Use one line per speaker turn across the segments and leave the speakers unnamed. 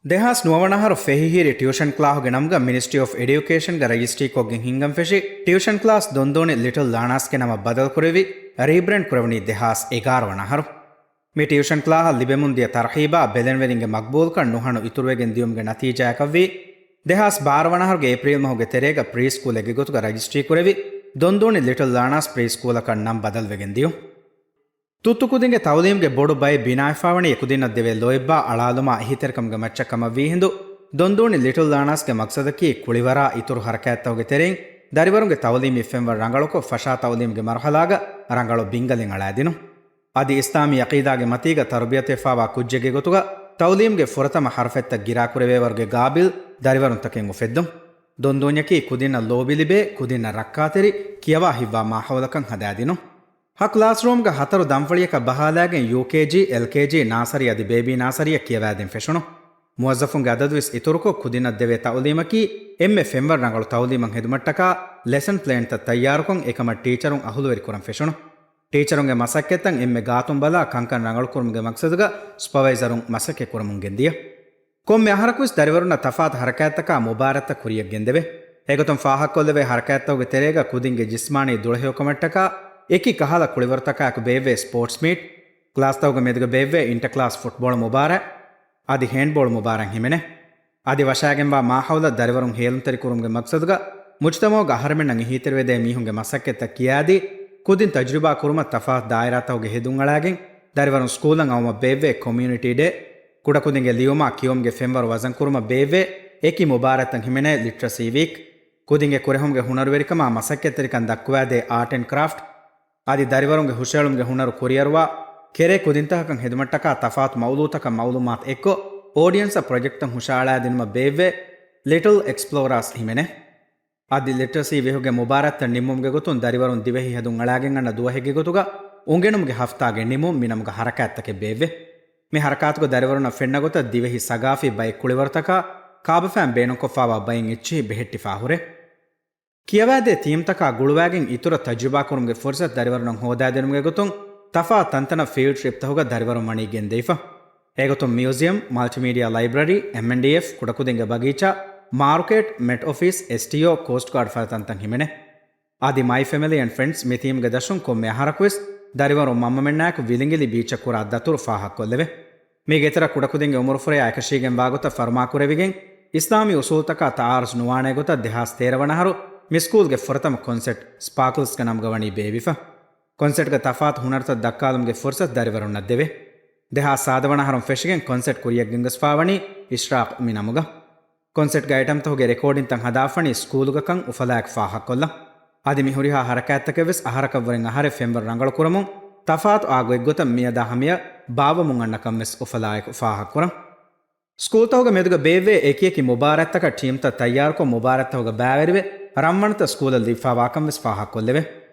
ದೆಹಾಸ್ ನುವಣಹರು ಫೆಹಿಹಿರಿ tuition ಕ್ಲಾಹುಗೆ ನಮ್ಗ ministry of ಎಡ್ಯುಕೇಷನ್ಗೆ ರಿಜಿಸ್ಟ್ರಿ ಕೊಗ್ಗೆ ಹಿಂಗಂ ಫೆಶಿ ಟ್ಯೂಷನ್ ಕ್ಲಾಸ್ ದೊಂದೋಣಿ ಲಿಟಲ್ ಲಾಣಾಸ್ಗೆ ನಮ್ಮ ಬದಲ್ ಕುರೆವಿ ರೀಬ್ರೆಂಡ್ ಕುರವಣಿ ದೆಹಾಸ್ ಎಗಾರವಣಹರು ಮಿ ಟ್ಯೂಷನ್ ಕ್ಲಾಹ ಲಿಬೆಮುಂದಿಯ ತರ್ಹೀಬಾ ಬೆಲೆನ್ವೆರಿಂಗೆ ಮಕ್ಬೂಲ್ ಕಣ್ ನುಹಣು ಇತುರುವೆಗೆನ್ ದಿಯುಮ್ಗೆ ನತೀಜಾಕವ್ವಿ ದೆಹಾಸ್ ಬಾರವಣಹರುಗೆ ಏಪ್ರಿಲ್ ಮಹುಗೆ ತೆರೆಗ ಪ್ರೀ ಸ್ಕೂಲೆಗೆ ಗೊತ್ತುಗ ರಿಜಿಸ್ಟ್ರಿ ಕುರೆವಿ ದೊಂದೋಣಿ ಲಿಟಲ್ ಲಾಣಾಸ್ ಪ್ರೀ ಸ್ಕೂಲ ಕಣ್ ನಮ್ ಬದಲ್ವೆಗೆನ್ ದಿಯು ತುತ್ತುಕುದಿಂಗೆ ತೌಲೀಮ್ಗೆ ಬೋಡು ಬೈ ಬಿನಾಯ್ಫಾವಣಿ ಎಕುದಿನದ್ದೇವೆ ಲೋಯ್ಬಾ ಅಳಾಲುಮ ಹಿತೆರ್ಕಮ್ಗೆ ಮಚ್ಚಕಮ ವೀಹಿಂದು ದೊಂದೋಣಿ ಲಿಟಲ್ ಲಾಣಾಸ್ಗೆ ಮಕ್ಸದಕ್ಕಿ ಕುಳಿವರ ಇತುರು ಹರಕಾಯತ್ತವಗೆ ತೆರೆಂಗ್ ದರಿವರುಂಗೆ ತೌಲೀಮ್ ಇಫೆಂವರ್ ರಂಗಳಕು ಫಶಾ ತೌಲೀಮ್ಗೆ ಮರಹಲಾಗ ರಂಗಳು ಬಿಂಗಲಿಂಗ್ ಅಳಾದಿನು ಅದಿ ಇಸ್ಲಾಮಿ ಅಕೀದಾಗೆ ಮತೀಗ ತರ್ಬಿಯತೆಫಾವಾ ಕುಜ್ಜೆಗೆ ಗೊತ್ತುಗ ತೌಲೀಮ್ಗೆ ಫುರತಮ ಹರ್ಫೆತ್ತ ಗಿರಾಕುರೆವೇವರ್ಗೆ ಗಾಬಿಲ್ ದರಿವರುಂತಕೆಂಗು ಫೆದ್ದು ದೊಂದೋಣ್ಯಕಿ ಕುದಿನ ಲೋಬಿಲಿಬೆ ಕುದಿನ ರಕ್ಕಾತೆರಿ ಕಿಯವಾ ಹಿವ್ವಾ ಮಾಹವಲಕಂ ಹದಾದಿನು ಹ ಕ್ಲಾಸ್ ರೂಮ್ಗೆ ಹತರು ದಂಫಳಿಯಕ ಬಹಾಲಾಗೆ ಯುಕೆಜಿ ಎಲ್ಕೆಜಿ ನಾಸರಿ ಅದಿ ಬೇಬಿ ನಾಸರಿಯ ಕಿಯವಾದೆನ್ ಫೆಶುಣು ಮುವಜ್ಜಫುಂಗೆ ಅದದುವಿಸ್ ಇತುರುಕೊ ಕುದಿನದ್ದೆವೆ ತೌಲೀಮಕಿ ಎಮ್ಮೆ ಫೆಂವರ್ ರಂಗಳು ತೌಲೀಮಂ ಹೆದುಮಟ್ಟಕ ಲೆಸನ್ ಪ್ಲೇನ್ ತ ತಯ್ಯಾರುಕೊಂ ಏಕಮ ಟೀಚರುಂ ಅಹುಲುವೆರಿ ಕುರಂ ಫೆಶುಣು ಟೀಚರುಂಗೆ ಮಸಕ್ಕೆತ್ತಂ ಎಮ್ಮೆ ಗಾತುಂ ಬಲ ಕಂಕನ್ ರಂಗಳು ಕುರುಮ್ಗೆ ಮಕ್ಸದುಗ ಸ್ಪವೈಸರುಂ ಮಸಕ್ಕೆ ಕುರಮುಂಗೆಂದಿಯ ಕೊಮ್ಮೆ ಅಹರಕುಸ್ ದರಿವರುನ ತಫಾತ್ ಹರಕಾಯತ್ತಕ ಮುಬಾರತ್ತ ಕುರಿಯಗ್ಗೆಂದೆವೆ ಹೇಗೊತ್ತಂ ಫಾಹಕ್ಕೊಲ್ಲೆವೆ ಹರಕಾಯತ್ತವಗೆ ತೆರೆಗ ಕುದಿಂಗೆ ಜಿಸ್ಮಾನಿ ದುಳಹೆಯೋಕಮಟ್ಟಕ ಏಕಿ ಕಹಾಲ ಕುಳಿವರ್ತಕಾಕ ಬೇವೆ ಸ್ಪೋರ್ಟ್ಸ್ ಮೀಟ್ ಕ್ಲಾಸ್ ತವಗ ಮೆದುಗ ಬೇವೆ ಇಂಟರ್ ಕ್ಲಾಸ್ ಫುಟ್ಬಾಲ್ ಮುಬಾರ ಆದಿ ಹ್ಯಾಂಡ್ಬಾಲ್ ಮುಬಾರಂ ಹಿಮೆನೆ ಆದಿ ವಶಾಗೆಂಬ ಮಾಹೌಲ ದರಿವರುಂ ಹೇಲುಂತರಿ ಕುರುಮ್ಗೆ ಮಕ್ಸದುಗ ಮುಜ್ತಮೋಗ ಅಹರಮೆಣ್ಣಂಗೆ ಹೀತಿರುವೆದೆ ಮೀಹುಂಗೆ ಮಸಕ್ಕೆತ್ತ ಕಿಯಾದಿ ಕುದಿನ್ ತಜ್ರಿಬಾ ಕುರುಮ ತಫಾತ್ ದಾಯರಾತವಗೆ ಹೆದುಂಗಳಾಗಿನ್ ದರಿವರುಂ ಸ್ಕೂಲಂ ಅವಮ ಬೇವೆ ಕಮ್ಯುನಿಟಿ ಡೇ ಕುಡಕುದಿಂಗೆ ಲಿಯೋಮಾ ಕಿಯೋಮ್ಗೆ ಫೆಂವರ್ ವಜನ್ ಕುರುಮ ಬೇವೆ ಏಕಿ ಮುಬಾರತಂ ಹಿಮೆನೆ ಲಿಟ್ರಸಿ ವೀಕ್ ಕುದಿಂಗೆ ಕುರೆಹುಂಗೆ ಹುನರುವೆರಿಕಮ ಮಸಕ್ಕೆತ್ತರಿಕನ್ ದಕ್ಕುವಾದೆ ಆರ್ಟ್ ಅಂಡ್ ಕ್ರಾಫ್ಟ್ ಆದಿ ದರಿವರುಂಗೆ ಹುಷೇಳುಂಗೆ ಹುನರು ಕುರಿಯರುವ ಕೆರೆ ಕುದಿಂತಹಕಂ ಹೆದುಮಟ್ಟಕ ತಫಾತ್ ಮೌಲೂತಕ ಮೌಲುಮಾತ್ ಎಕ್ಕೊ ಆಡಿಯನ್ಸ ಪ್ರೊಜೆಕ್ಟಂ ಹುಷಾಳಾದಿನ್ಮ ಬೇವೆ ಲಿಟಲ್ ಎಕ್ಸ್ಪ್ಲೋರಾಸ್ ಹಿಮೆನೆ ಆದಿ ಲಿಟ್ರಸಿ ವೆಹುಗೆ ಮುಬಾರತ್ತ ನಿಮ್ಮುಮ್ಗೆ ಗೊತ್ತುನ್ ದರಿವರುನ್ ದಿವೆಹಿ ಹೆದುಂ ಅಳಾಗೆಂಗಣ್ಣ ದುವಹೆಗೆ ಗೊತ್ತುಗ ಉಂಗೆಣುಮ್ಗೆ ಹಫ್ತಾಗೆ ನಿಮ್ಮುಮ್ ಮಿನಮ್ಗೆ ಹರಕಾತ್ತಕ್ಕೆ ಬೇವೆ ಮಿ ಹರಕಾತ್ಗೊ ದರಿವರುನ ಫೆಣ್ಣಗೊತ್ತ ದಿವೆಹಿ ಸಗಾಫಿ ಬೈ ಕುಳಿವರ್ತಕ ಕಾಬಫ್ಯಾಂ ಬೇಣುಕೊಫಾವ ಬೈನ್ ಇಚ್ಚಿ ಬೆಹೆಟ್ಟಿಫಾ ಹುರೆ ಕಿಯವಾದೆ ತೀಮ್ತಕ ಗುಳುವಾಗೆನ್ ಇತುರ ತಜ್ರಿಬಾ ಕುರುಮ್ಗೆ ಫುರ್ಸತ್ ದರಿವರುನಂ ಹೋದಾದೆನುಮ್ಗೆ ಗೊತ್ತುಂ ತಫಾ ತಂತನ ಫೀಲ್ಡ್ ಟ್ರಿಪ್ ತಹುಗ ದರಿವರು ಮಣಿಗೆನ್ ದೇಫ ಹೇಗೊತ್ತುಂ ಮ್ಯೂಸಿಯಂ ಮಲ್ಟಿಮೀಡಿಯಾ ಲೈಬ್ರರಿ ಎಂಎನ್ಡಿಎಫ್ ಕುಡಕುದಿಂಗೆ ಬಗೀಚಾ market met office STO coast guard ಫತಂತಂ ಹಿಮೆನೆ ಆದಿ my family and friends ಮಿತೀಮ್ಗೆ ದಶುಂ ಕೊಮ್ಮೆ ಹರಕ್ವಿಸ್ ದರಿವರು ಮಮ್ಮಮೆಣ್ಣಾಕ ವಿಲಿಂಗಿಲಿ beach ಕುರ ದತುರು ಫಾಹಕ್ಕೊಲ್ಲೆವೆ ಮೀಗೆತರ ಕುಡಕುದಿಂಗೆ ಉಮರುಫುರೆ ಆಕಶೀಗೆನ್ ಬಾಗುತ್ತ ಫರ್ಮಾಕುರೆವಿಗೆನ್ ಇಸ್ಲಾಮಿ ಉಸೂಲ್ತಕ ತಾರ್ಸ್ ನುವಾಣೆ ಗೊತ್ತ ದೆಹಾಸ್ ತೇರವಣಹರು ಮಿಸ್ಕೂಲ್ಗೆ ಫುರತಮ ಕಾನ್ಸೆಪ್ಟ್ ಸ್ಪಾರ್ಕಲ್ಸ್ಗೆ ನಮ್ಗವಣಿ ಬೇವಿಫ ಕಾನ್ಸೆಪ್ಟ್ಗೆ ತಫಾತ್ ಹುನರ್ತ ದಕ್ಕಾಲುಮ್ಗೆ ಫುರ್ಸತ್ ದರಿವರುನ್ನದ್ದೆವೆ ದೆಹಾಸ್ ಸಾದವಣಹರಂ ಫೆಶಿಗೆನ್ ಕಾನ್ಸೆಪ್ಟ್ ಕುರಿಯಗ್ಗಿಂಗಸ್ಫಾವಣಿ ಇಶ್ರಾಕ್ ಮಿನಮುಗ ಕಾನ್ಸೆಪ್ಟ್ಗೆ ಐಟಮ್ ತಹುಗೆ ರೆಕಾರ್ಡಿಂಗ್ ತಂ ಹದಾಫಣಿ ಸ್ಕೂಲುಗಕಂ ಉಫಲಾಕ್ ಫಾಹಕ್ಕೊಲ್ಲ ಆದಿ ಮಿಹುರಿಹಾ ಹರಕಾತ್ತಕೆವೆಸ್ ಅಹರಕವ್ವರೆನ್ ಅಹರೆ ಫೆಂಬರ್ ರಂಗಳು ಕುರಮುಂ ತಫಾತ್ ಆಗು ಎಗ್ಗೊತ ಮಿಯದ ಹಮಿಯ ಬಾವಮುಂ ಅಣ್ಣಕಮ್ಮೆಸ್ ಉಫಲಾಯಕ್ ಫಾಹಕ್ಕುರಂ ಸ್ಕೂಲ್ ತಹುಗ ಮೆದುಗ ಬೇವೆ ಏಕಿಯಕಿ ಮುಬಾರತ್ತಕ ಟೀಮ್ತ ತಯ್ಯಾರ್ಕೊ ಮುಬಾರತ್ತಹುಗ ಬ್ಯಾವೆರಿವೆ ರಮ್ಮಣತ ಸ್ಕೂಲಲ್ಲಿ ಫಾವಾಕಮ್ವೆಸ್ ಫಾಹಕ್ಕೊಲ್ಲೆವೆ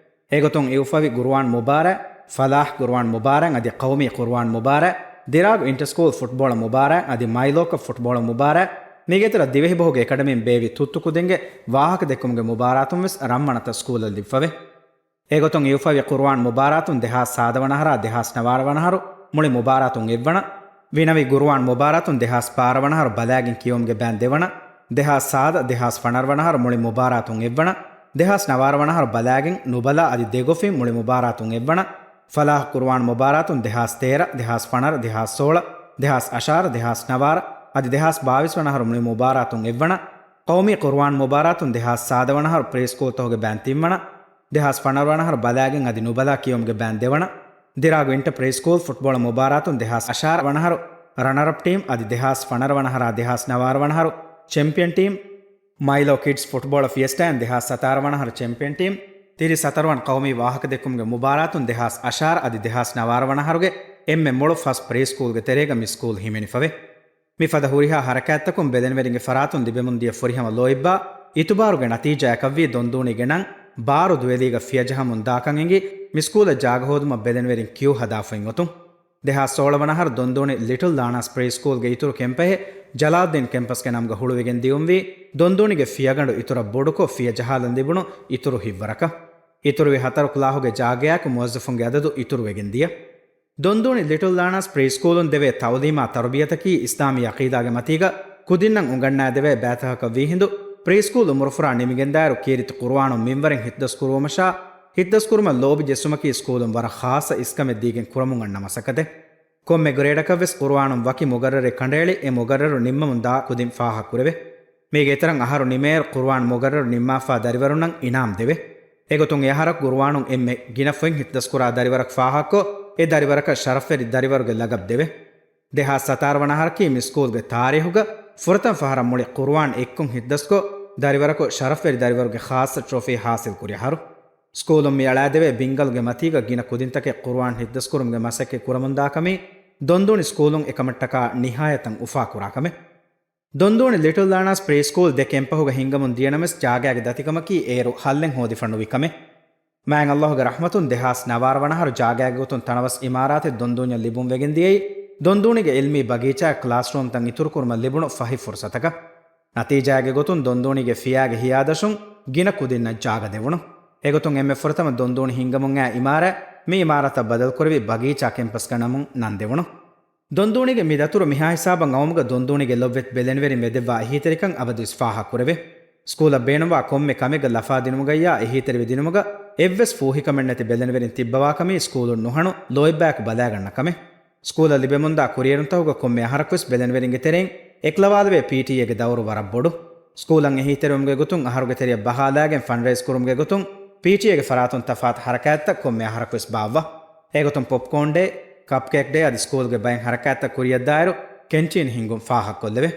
ಹೇಗೊತ್ತೊಂ ಇউফাವಿ ಗುರುವಾನ್ ಮುಬಾರ ಫಲಾಹ್ ಗುರುವಾನ್ ಮುಬಾರಂ ಅದಿ ಕೌಮಿ ಗುರುವಾನ್ ಮುಬಾರ ದಿರಾಗ್ ಇಂಟರ್ ಸ್ಕೂಲ್ ಫುಟ್ಬಾಲ್ ಮುಬಾರ ಅದಿ ಮೈಲೋಕ ಫುಟ್ಬಾಲ್ ಮುಬಾರ ಮೀಗೆತರ ದಿವೆಹಿ ಬಹುಗೆ ಅಕಾಡೆಮಿ ಬೇವಿ ತುತ್ತುಕುದೆಂಗೆ ವಾಹಕ ದೆಕ್ಕುಮ್ಗೆ ಮುಬಾರಾತುಂವೆಸ್ ರಮ್ಮಣತ ಸ್ಕೂಲಲ್ಲಿ ಫವೆ ಹೇಗೊತ್ತೊಂ ಇউফাವಿ ಗುರುವಾನ್ ಮುಬಾರಾತುನ್ ದೆಹಾಸ್ ಸಾದವಣಹರ ದೆಹಾಸ್ ನವಾರವಣಹರು ಮುಳಿ ಮುಬಾರಾತುನ್ ಎವ್ವಣ ವಿನವಿ ಗುರುವಾನ್ ಮುಬಾರಾತುನ್ ದೆಹಾಸ್ ಪಾರವಣಹರು ಬಲಾಗಿನ್ ಕಿಯೋಮ್ಗೆ ಬ್ಯಾನ್ ದೆವಣ ದೆಹಾಸ್ ಸಾದ ದೆಹಾಸ್ ಫಣರ್ವಣಹರು ಮುಳಿ ಮುಬಾರಾತುನ್ ಎವ್ವಣ ದೆಹಾಸ್ ನವಾರವಣಹರು ಬಲಾಗಿನ್ ನುಬಲ ಅದಿ ದೆಗೊಫಿ ಮುಳಿ ಮುಬಾರಾತುನ್ ಎವ್ವಣ ಫಲಾಹ್ ಕುರ್ವಾನ್ ಮುಬಾರಾತುನ್ ದೆಹಾಸ್ ತೇರ ದೆಹಾಸ್ ಫಣರ್ ದೆಹಾಸ್ ಸೋಳ ದೆಹಾಸ್ ಅಶಾರ ದೆಹಾಸ್ ನವಾರ ಅದಿ ದೆಹಾಸ್ ಬಾವಿಸ್ವಣಹರು ಮುಳಿ ಮುಬಾರಾತುನ್ ಎವ್ವಣ ಕೌಮಿ ಕುರ್ವಾನ್ ಮುಬಾರಾತುನ್ ದೆಹಾಸ್ ಸಾದವಣಹರು ಪ್ರೇಸ್ಕೂಲ್ ತಹುಗೆ ಬ್ಯಾನ್ ತಿಮ್ಮಣ ದೆಹಾಸ್ ಫಣರ್ವಣಹರು ಬಲಾಗಿನ್ ಅದಿ ನುಬಲ ಕಿಯೋಮ್ಗೆ ಬ್ಯಾನ್ ದೆವಣ ದಿರಾಗು ಇಂಟರ್ ಪ್ರೇಸ್ಕೂಲ್ ಫುಟ್ಬಾಲ್ ಮುಬಾರಾತುನ್ ದೆಹಾಸ್ ಅಶಾರ ವಣಹರು ರನ್ನರ್ ಅಪ್ ಟೀಮ್ ಅದಿ ದೆಹಾಸ್ ಫಣರ್ವಣಹರ ದೆಹಾಸ್ ನವಾರವಣಹರು champion team Milo kids football fiesta and ದೆಹಾಸ್ ಸತಾರವಣಹರ ಚಾಂಪಿಯನ್ ಟೀಮ್ ತಿರಿ ಸತರ್ವನ್ ಕೌಮಿ ವಾಹಕ ದೆಕ್ಕುಮ್ಗೆ ಮುಬಾರಾತುನ್ ದೆಹಾಸ್ ಅಶಾರ್ ಅದಿ ದೆಹಾಸ್ ನವಾರವಣಹರುಗೆ ಎಮ್ಮೆ ಮೊಳು ಫಸ್ಟ್ ಪ್ರೀ ಸ್ಕೂಲ್ಗೆ ತೆರೆಗ ಮಿ ಸ್ಕೂಲ್ ಹಿಮೆನಿಫವೆ ಮಿಫದ ಹುರಿಹಾ ಹರಕಾತ್ತಕುಂ ಬೆದೆನ್ವೆರಿಂಗೆ ಫರಾತುನ್ ದಿಬೆಮುಂದಿಯ ಫುರಿಹಮ ಲೋಯಿಬ್ಬಾ ಇತುಬಾರುಗೆ ನತೀಜಾ ಕವ್ವಿ ದೊಂದೂಣಿಗೆಣಂ ಬಾರು ದುವೆಲಿಗ ಫಿಯಜಹ ಮುಂದಾಕಂಗೆಂಗಿ ಮಿಸ್ಕೂಲ ಜಾಗಹೋದುಮ ಬೆದೆನ್ವೆರಿಂ ಕ್ಯೂ ಹದಾಫಿಂ ಒತುಂ ದೆಹಾಸ್ ಸೋಳವಣಹರ ದೊಂದೂಣಿ ಲಿಟಲ್ ಲಾಣಾಸ್ ಪ್ರೀ ಸ್ಕೂಲ್ಗೆ ಇತುರು ಕೆಂಪೆಹೆ ಜಲಾಲ್ದೀನ್ ಕೆಂಪಸ್ಗೆ ನಮ್ಗೆ ಹುಳುವಿಗೆನ್ ದಿಯುಂವಿ ದೊಂದೂಣಿಗೆ ಫಿಯಗಂಡು ಇತುರ ಬೊಡುಕೊ ಫಿಯ ಜಹಾಲನ್ ದಿಬುಣು ಇತುರು ಹಿವ್ವರಕ ಇತುರುವಿ ಹತರು ಕ್ಲಾಹುಗೆ ಜಾಗೆಯಾಕ ಮುವಜ್ಜಫುಂಗೆ ಅದದು ಇತುರುವೆಗೆನ್ ದಿಯ ದೊಂದೋಣಿ ಲಿಟಲ್ ಲಾಣಾಸ್ ಪ್ರೀ ಸ್ಕೂಲುನ್ ದೆವೆ ತೌಲೀಮಾ ತರಬಿಯತಕಿ ಇಸ್ಲಾಮಿ ಅಕೀದಾಗೆ ಮತೀಗ ಕುದಿನ್ನಂ ಉಂಗಣ್ಣಾ ದೆವೆ ಬ್ಯಾತಹಕ ವೀಹಿಂದು ಪ್ರೀ ಸ್ಕೂಲ್ ಮುರುಫುರಾ ನಿಮಿಗೆಂದಾರು ಕೀರಿತು ಕುರ್ವಾಣು ಮಿಂವರೆಂ ಹಿದ್ದಸ್ ಕುರುವಮಶಾ ಹಿದ್ದಸ್ ಕುರುಮ ಲೋಬಿ ಜೆಸುಮಕಿ ಸ್ಕೂಲುಂ ವರ ಖಾಸ ಇಸ್ಕಮೆ ದೀಗೆನ್ ಕುರಮುಂಗಣ್ಣ ಮಸಕದೆ ಕೊಮ್ಮೆ ಗುರೇಡಕವೆಸ್ ಕುರ್ವಾಣುಂ ವಕಿ ಮುಗರ್ರರೆ ಕಂಡೇಳಿ ಎ ಮುಗರ್ರರು ನಿಮ್ಮ ಮುಂದಾ ಕುದಿಂ ಫಾಹ ಕುರೆವೆ ಮೇಗೆ ತರಂ ಅಹರು ನಿಮೇರ್ ಕುರ್ವಾಣ್ ಮುಗರ್ರರು ನಿಮ್ಮಾಫಾ ದರಿವರುನಂ ಇನಾಮ್ ದೆವೆ ಎಗೊತುಂ ಯಹರಕ್ ಗುರ್ವಾಣುಂ ಎಮ್ಮೆ ಗಿನಫೆಂ ಹಿದ್ದಸ್ ಕುರಾ ದರಿವರಕ್ ಫಾಹಕೋ ಎ ದರಿವರಕ ಶರಫೆರಿ ದರಿವರುಗೆ ಲಗಬ್ ದೆವೆ ದೇಹಾ ಸತಾರ್ವಣಹರಕಿ ಮಿಸ್ಕೂಲ್ಗೆ ತಾರೀಹುಗ ಫುರತಂ ಫಹರ ಮುಳಿ ಕುರ್ವಾನ್ ಎಕ್ಕುಂ ಹಿದ್ದಸ್ಕೋ ದರಿವರಕು ಶರಫೆರಿ ದರಿವರುಗೆ ಖಾಸ ಟ್ರೋಫಿ ಹಾಸಿಲ್ ಕುರಿಯಹರು ಸ್ಕೂಲುಂ ಯಳಾದೆವೆ ಬಿಂಗಲ್ಗೆ ಮತೀಗ ಗಿನ ಕುದಿಂತಕೆ ಕುರ್ವಾನ್ ಹಿದ್ದಸ್ಕುರುಂಗೆ ಮಸಕ್ಕೆ ಕುರಮುಂದಾಕಮಿ ದೊಂದೋಣಿ ಸ್ಕೂಲುಂ ಎಕಮಟ್ಟಕ ನಿಹಾಯತಂ ಉಫಾ ಕುರಾಕಮೆ ದೊಂದೋಣಿ ಲಿಟಲ್ ಲಾಣಾಸ್ ಪ್ರೀ ಸ್ಕೂಲ್ ದೆ ಕೆಂಪಹುಗ ಹಿಂಗಮುನ್ ದಿಯನಮೆಸ್ ಜಾಗಾಗೆ ದತಿಕಮಕಿ ಏರು ಹಲ್ಲೆಂ ಹೋದಿ ಫಣ್ಣುವಿಕಮೆ ಮ್ಯಾಂಗ್ ಅಲ್ಲಾಹುಗೆ ರಹಮತುನ್ ದೇಹಾಸ್ ನವಾರವಣಹರು ಜಾಗಾಗೆ ಗೊತ್ತುನ್ ತಣವಸ್ ಇಮಾರಾತೆ ದೊಂದೂಣ್ಯ ಲಿಬುಂ ವೆಗೆಂದಿಯೈ ದೊಂದೂಣಿಗೆ ಇಲ್ಮಿ ಬಗೀಚಾ ಕ್ಲಾಸ್ ರೂಮ್ ತಂ ಇತುರು ಕುರ್ಮ ಲಿಬುಣು ಫಹಿ ಫುರ್ಸತಕ ನತೀಜಾಗೆ ಗೊತ್ತುನ್ ದೊಂದೂಣಿಗೆ ಫಿಯಾಗೆ ಹಿಯಾದಶುಂ ಗಿನ ಕುದಿನ್ನ ಜಾಗ ದೆವುಣು ಎಗೊತುಂ ಎಮ್ಮೆ ಫುರತಮ ದೊಂದೂಣಿ ಹಿಂಗಮುಂ ಆ ಇಮಾರ ಮಿ ಇಮಾರತ ಬದಲ್ ಕುರವಿ ಬಗೀಚಾ ಕೆಂಪಸ್ ಕಣಮುಂ ನಂದೆವುಣು ದೊಂದೂಣಿಗೆ ಮಿದತುರು ಮಿಹಾ ಹಿಸಾಬಂ ಅವಮುಗ ದೊಂದೂಣಿಗೆ ಲೊವ್ವೆತ್ ಬೆಲೆನ್ವೆರಿ ಮೆದೆವ್ವಾ ಹೀತರಿಕಂ ಅವದಿಸ್ ಫಾಹ ಕುರವೆ ಸ್ಕೂಲ ಬೇಣುವಾ ಕೊಮ್ಮೆ ಕಮೆಗ ಲಫಾ ದಿನುಮುಗಯ್ಯ ಎಹೀತರಿವಿ ದಿನುಮುಗ ಎವ್ವೆಸ್ ಫೂಹಿಕಮೆನ್ನತಿ ಬೆಲೆನ್ವೆರಿನ್ ತಿಬ್ಬವಾ ಕಮಿ ಸ್ಕೂಲು ನುಹಣು ಲೋಯ್ಬ್ಯಾಕ್ ಬದಾಗಣ್ಣ ಕಮೆ ಸ್ಕೂಲಲ್ಲಿ ಬೆಮುಂದಾ ಕುರಿಯರುಂತಹುಗ ಕೊಮ್ಮೆ ಅಹರಕ್ವಿಸ್ ಬೆಲೆನ್ವೆರಿಂಗೆ ತೆರೆಂ ಎಕ್ಲವಾದವೆ ಪಿಟಿಎಗೆ ದವರು ವರಬ್ಬೊಡು ಸ್ಕೂಲಂ ಎಹೀತರಿವುಮ್ಗೆ ಗೊತ್ತುಂ ಅಹರುಗೆ ತೆರೆಯ ಬಹಾಲಾಗೆನ್ ಫಂಡ್ ರೈಸ್ ಕುರುಮ್ಗೆ ಗೊತ್ತುಂ ಪಿಟಿಎಗೆ ಫರಾತುನ್ ತಫಾತ್ ಹರಕಾತ್ತ ಕೊಮ್ಮೆ ಅಹರಕ್ವಿಸ್ ಬಾವ್ವ ಎಗೊತ್ತುಂ popcorn day cup cake day ಅದಿ ಸ್ಕೂಲ್ಗೆ ಬಯಂ ಹರಕಾತ್ತ ಕುರಿಯದ್ದಾಯರು ಕೆಂಚೀನ್ ಹಿಂಗುಂ ಫಾಹಕ್ ಕೊಲ್ಲೆವೆ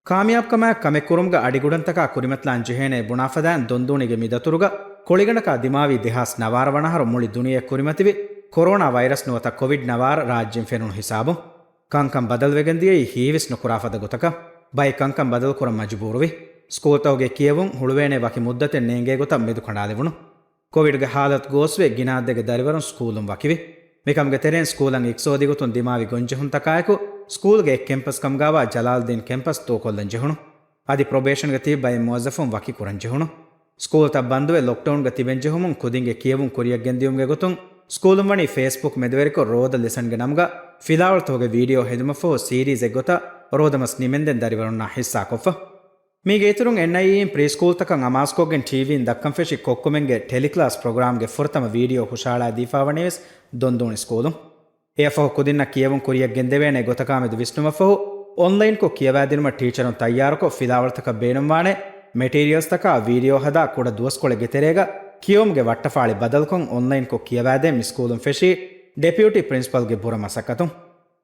ಕಾಮಿಯಾಬ್ ಕಮ ಕಮೆ ಕುರುಮ್ಗ ಅಡಿಗುಡಂತಕ ಕುರಿಮತ್ಲಾನ್ ಜಿಹೇನೆ ಬುಣಾಫದಾನ್ ದೊಂದೂಣಿಗೆ ಮಿದತುರುಗ ಕೊಳಿಗಣಕ ದಿಮಾವಿ ದಿಹಾಸ್ ನವಾರವಣಹರು ಮುಳಿ ದುನಿಯ ಕುರಿಮತಿವಿ ಕೊರೋನಾ ವೈರಸ್ ನುವತ ಕೋವಿಡ್ ನವಾರ ರಾಜ್ಯಂ ಫೆನುಣು ಹಿಸಾಬು ಕಂಕಂ ಬದಲ್ವೆಗಂದಿಯೈ ಹೀವಿಸ್ ನುಕುರಾಫದ ಗೊತಕ ಬೈ ಕಂಕಂ ಬದಲ್ ಕುರ ಮಜಬೂರುವಿ ಸ್ಕೂಲ್ ತವಗೆ ಕಿಯವುಂ ಹುಳುವೇನೆ ವಕಿ ಮುದ್ದತೆ ನೇಂಗೆ ಗೊತ ಮೆದು ಕಂಡಾಲೆವುಣು ಕೋವಿಡ್ಗೆ ಹಾಲತ್ ಗೋಸ್ವೆ ಗಿನಾದ್ದೆಗೆ ದರಿವರಂ ಸ್ಕೂಲುಂ ವಕಿವಿ ಮಿಕಮ್ಗೆ ತೆರೆನ್ ಸ್ಕೂಲಂ ಇಕ್ಸೋದಿ ಗೊತುನ್ ದಿಮಾವಿ ಗೊಂಜೆಹುಂ ತಕಾಯಕು ಸ್ಕೂಲ್ಗೆ ಕೆಂಪಸ್ ಕಮ್ಗಾವ ಜಲಾಲ್ದೀನ್ ಕೆಂಪಸ್ ತೋಕೊಲ್ಲಂ ಜೆಹುಣು ಅದಿ ಪ್ರೊಬೇಷನ್ಗೆ ತಿ ಬೈ ಮೋಜಫುಂ ವಕಿ ಕುರಂ ಜೆಹುಣು ಸ್ಕೂಲ್ ತ ಬಂದುವೆ ಲಾಕ್ಡೌನ್ಗೆ ತಿಬೆನ್ ಜೆಹುಮುಂ ಕುದಿಂಗೆ ಕಿಯವುಂ ಕುರಿಯಗ್ಗೆಂದಿಯುಂಗೆ ಗೊತುಂ ಸ್ಕೂಲುಂ ವಣಿ ಫೇಸ್ಬುಕ್ ಮೆದುವೆರಿಕೊ ರೋದ ಲೆಸನ್ಗೆ ನಮ್ಗ ಫಿಲಾವಳ್ ತೋಗೆ ವಿಡಿಯೋ ಹೆದುಮಫೋ ಸೀರೀಸ್ ಎಗೊತ ರೋದಮಸ್ ನಿಮೆಂದೆನ್ ದರಿವರುನ್ನ ಹಿಸ್ಸಾ ಕೊಫ ಮೀಗೆ ಇತುರುಂ ಎನ್ಐಇಂ ಪ್ರೀ ಸ್ಕೂಲ್ ತಕಂ ಅಮಾಸ್ಕೋಗೆನ್ ಟಿವಿನ್ ದಕ್ಕಂ ಫೆಶಿ ಕೊಕ್ಕುಮೆಂಗೆ ಟೆಲಿಕ್ಲಾಸ್ ಪ್ರೋಗ್ರಾಮ್ಗೆ ಫುರ್ತಮ ವಿಡಿಯೋ ಹುಷಾಳಾ ದೀಫಾವಣೆವೆಸ್ ದೊಂದೋಣಿ ಸ್ಕೂಲುಂ ಎಫಹು ಕುದಿನ್ನ ಕಿಯವುಂ ಕುರಿಯಗ್ಗೆಂದೆವೇನೆ ಗೊತಕಾಮೆದು ವಿಷ್ಣುಮಫಹು ಆನ್ಲೈನ್ ಕೊ ಕಿಯವಾದಿನುಮ ಟೀಚರುನ್ ತಯ್ಯಾರಕೊ ಫಿಲಾವಳ್ ತಕ ಬೇನುಂವಾಣೆ ಮೆಟೀರಿಯಲ್ಸ್ ತಕ ವಿಡಿಯೋ ಹದಾ ಕೂಡ ದುವಸ್ಕೊಳೆಗೆ ತೆರೆಗ ಕಿಯೋಮ್ಗೆ ವಟ್ಟಫಾಳಿ ಬದಲ್ಕೊಂ ಆನ್ಲೈನ್ ಕೊ ಕಿಯವಾದೆ ಮಿಸ್ಕೂಲುಂ ಫೆಶಿ ಡೆಪ್ಯೂಟಿ ಪ್ರಿನ್ಸಿಪಲ್ಗೆ ಬುರ ಮಸಕತುಂ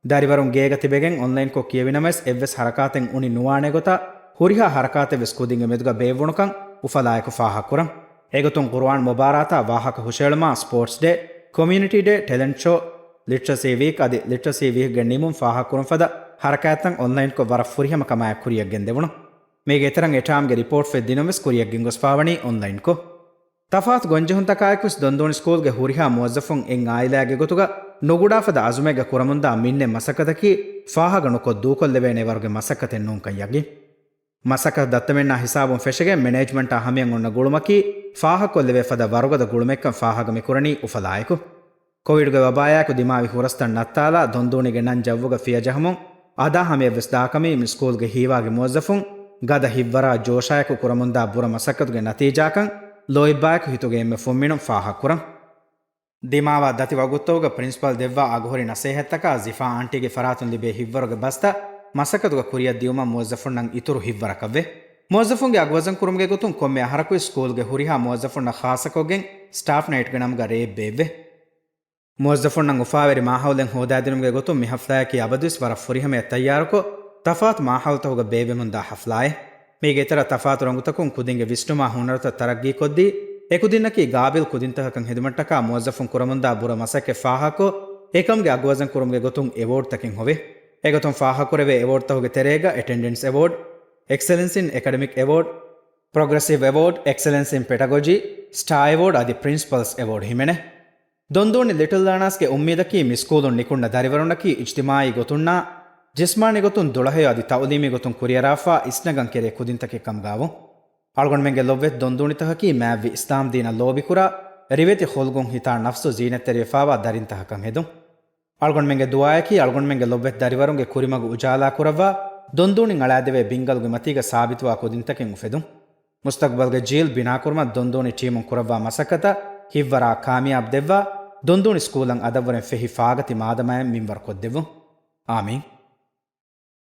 ದರಿವರುಂ ಗೇಗ ತಿಬೆಗೆಂ ಆನ್ಲೈನ್ ಕೊ ಕಿಯವಿನಮೆಸ್ ಎವ್ವೆಸ್ ಹರಕಾತೆಂ ಉಣಿ ನುವಾಣೆ ಗೊತ ಹುರಿಹಾ ಹರಕಾತೆ ವೆಸ್ ಕುದಿಂಗೆ ಮೆದುಗ ಬೇವುಣುಕಂ ಉಫಲಾಯಕು ಫಾಹ ಕುರಂ ಎಗೊತುಂ ಕುರ್ಆನ್ ಮುಬಾರಾತ ವಾಹಕ ಹುಷೇಳಮಾ sports day community day talent show literacy week ಅದಿ ಲಿಟ್ರಸಿ ವೀಕ್ ಗೆ ನಿಮುಂ ಫಾಹ ಕುರಂ ಫದ ಹರಕಾತಂ ಆನ್ಲೈನ್ ಕೊ ವರ ಫುರಿಹಮ ಕಮಾಯ ಕುರಿಯಗ್ಗೆಂದೆವುಣು ಮೇಗೆ ತರಂ ಎಟಾಮ್ಗೆ ರಿಪೋರ್ಟ್ ಫೆ ದಿನಮೆಸ್ ಕುರಿಯಗ್ಗಿಂಗೊಸ್ ಫಾವಣಿ ಆನ್ಲೈನ್ ಕೊ ತಫಾತ್ ಗೊಂಜೆಹುಂ ತಕಾಯಕುಸ್ ದೊಂದೋಣಿ ಸ್ಕೂಲ್ಗೆ ಹುರಿಹಾ ಮುವಜ್ಜಫುಂ ಎಂ ಆಯಿಲಾಗೆ ಗೊತುಗ ನುಗುಡಾಫದ ಅಜುಮೆಗೆ ಕುರಮುಂದ ಮಿನ್ನೆ ಮಸಕದಕಿ ಫಾಹಗಣು ಕೊ ದೂಕೊಲ್ಲೆವೇನೆ ವರ್ಗೆ ಮಸಕತೆ ನೂಂ ಕಯ್ಯಗಿ ಮಸಕ ದತ್ತಮೆನ್ನ ಹಿಸಾಬುಂ ಫೆಶಗೆ ಮ್ಯಾನೇಜ್ಮೆಂಟ್ ಹಮಿಯಂ ಉನ್ನ ಗುಳುಮಕಿ ಫಾಹ ಕೊಲ್ಲೆವೆ ಫದ ವರುಗದ ಗುಳುಮೆಕ್ಕಂ ಫಾಹಗಮಿ ಕುರಣಿ ಉಫಲಾಯಕು ಕೋವಿಡ್ಗೆ ವಬಾಯಾಕು ದಿಮಾವಿ ಹುರಸ್ತನ್ ನತ್ತಾಲ ದೊಂದೋಣಿಗೆ ನನ್ ಜವ್ವುಗ ಫಿಯ ಜಹಮುಂ ಅದಾ ಹಮಿಯ ವೆಸ್ ದಾಕಮಿ ಮಿ ಸ್ಕೂಲ್ಗೆ ಹೀವಾಗೆ ಮುವಜ್ಜಫುಂ ಗದ ಹಿವ್ವರ ಜೋಶಾಯಕು ಕುರಮುಂದ ಬುರ ಮಸಕದುಗೆ ನತೀಜಾಕಂ ಲೋಯಿಬ್ಬಾಯಕು ಹಿತುಗೆ ಎಮ್ಮೆ ಫುಮ್ಮಿಣುಂ ಫಾಹ ಕುರಂ ದಿಮಾವ ದತಿ ವಗುತ್ತೋಗ ಪ್ರಿನ್ಸಿಪಲ್ ದೆವ್ವ ಅಗುಹೊರಿ ನಸೇಹತ್ತಕ ಜಿಫಾ ಆಂಟಿಗೆ ಫರಾತುನ್ ಲಿಬೆ ಹಿವ್ವರುಗೆ ಬಸ್ತ ಮಸಕದುಗ ಕುರಿಯ ದಿಯುಮ ಮುವಜ್ಜಫುನ್ನಂ ಇತುರು ಹಿವ್ವರಕವ್ವೆ ಮುವಜ್ಜಫುಂಗೆ ಅಗ್ವಜಂ ಕುರುಮ್ಗೆ ಗೊತ್ತುಂ ಕೊಮ್ಮೆ ಅಹರಕು ಸ್ಕೂಲ್ಗೆ ಹುರಿಹಾ ಮುವಜ್ಜಫುನ್ನ ಖಾಸಕೋಗೆಂ ಸ್ಟಾಫ್ ನೈಟ್ಗೆ ನಮ್ಗ ರೇಬ್ ಬೇವ್ವೆ ಮುವಜ್ಜಫುನ್ನಂ ಉಫಾವೆರಿ ಮಾಹೌಲೆಂ ಹೋದಾದಿನುಮ್ಗೆ ಗೊತ್ತುಂ ಮಿ ಹಫ್ಲಾಯಕಿ ಅಬದುಸ್ ವರ ಫುರಿಹಮೆ ತಯ್ಯಾರಕೊ ತಫಾತ್ ಮಾಹೌಲ್ ತಹುಗ ಬೇವೆ ಮುಂದ ಹಫ್ಲಾಯೆ ಮೀಗೆ ಇತರ ತಫಾತ್ ರಂಗುತಕುಂ ಕುದಿಂಗೆ ವಿಷ್ಣುಮಾ ಹುನರತ ತರಗ್ಗಿ ಕೊದ್ದಿ ಎಕುದಿನ್ನಕಿ ಗಾಬಿಲ್ ಕುದಿಂತಹಕಂ ಹಿದುಮಟ್ಟಕ ಮುವಜ್ಜಫುಂ ಕುರಮುಂದ ಬುರ ಮಸಕ್ಕೆ ಫಾಹಕೊ ಏಕಂಗೆ ಅಗ್ವಜಂ ಕುರುಮ್ಗೆ ಗೊತ್ತುಂ ಎವೋರ್ಡ್ ತಕಿಂ ಹೊವೆ ಎಗೊತುಂ ಫಾಹ ಕುರೆವೆ ಎವೋರ್ಡ್ ತಹುಗೆ ತೆರೆಗ attendance award excellence in academic award progressive award excellence in pedagogy star award ಅದಿ ಪ್ರಿನ್ಸಿಪಲ್ಸ್ ಎವೋರ್ಡ್ ಹಿಮೆನೆ ದೊಂದೋಣಿ ಲಿಟಲ್ ಲಾಣಾಸ್ಗೆ ಉಮ್ಮೀದಕಿ ಮಿಸ್ಕೂಲುನ್ ನಿಕುಂಡ ದರಿವರುಣಕಿ ಇಜ್ತಿಮಾಯಿ ಗೊತುಣ್ಣ ಜಿಸ್ಮಾನಿ ಗೊತುನ್ ದುಳಹೆಯ ಅದಿ ತೌಲೀಮಿ ಗೊತುನ್ ಕುರಿಯರಾಫಾ ಇಸ್ನಗಂ ಕೆರೆ ಕುದಿಂತಕೆ ಕಮ್ಗಾವು ಅಳ್ಗೊಂಡ್ಮೆಂಗೆ ಲೊವ್ವೆತ್ ದೊಂದೋಣಿತಹಕಿ ಮ್ಯಾವಿ ಇಸ್ಲಾಂ ದೀನ ಲೋಬಿಕುರ ರಿವೆತಿ ಹೊಲ್ಗುಂ ಹಿತಾ ನಫ್ಸು ಜೀನೆತ್ತೆರಿಫಾವಾ ದರಿಂತಹಕಂ ಹೆದು ಅಳ್ಗೊಂಡ್ಮೆಂಗೆ ದುವಾಯಕಿ ಅಳ್ಗೊಂಡ್ಮೆಂಗೆ ಲೊಬ್ಬೆತ್ ದರಿವರುಂಗೆ ಕುರಿಮಗು ಉಜಾಲಾ ಕುರವ್ವಾ ದೊಂದೂಣಿಂಗ್ ಅಳಾದೆವೆ ಬಿಂಗಲ್ಗೆ ಮತೀಗ ಸಾಬಿತುವಾ ಕುದಿಂತಕೆಂ ಉಫೆದು ಮುಸ್ತಕ್ಬಲ್ಗೆ ಜೀಲ್ ಬಿನಾಕುರ್ಮ ದೊಂದೂಣಿ ಟೀಮುಂ ಕುರವ್ವಾ ಮಸಕತ ಹಿವ್ವರಾ ಕಾಮಿಯಾಬ್ ದೆವ್ವಾ ದೊಂದೂಣಿ ಸ್ಕೂಲಂ ಅದವ್ವರೆಂ ಫೆಹಿ ಫಾಗತಿ ಮಾದಮಯಂ ಮಿಂವರ್ ಕೊದ್ದೆವು ಆಮೀನ್.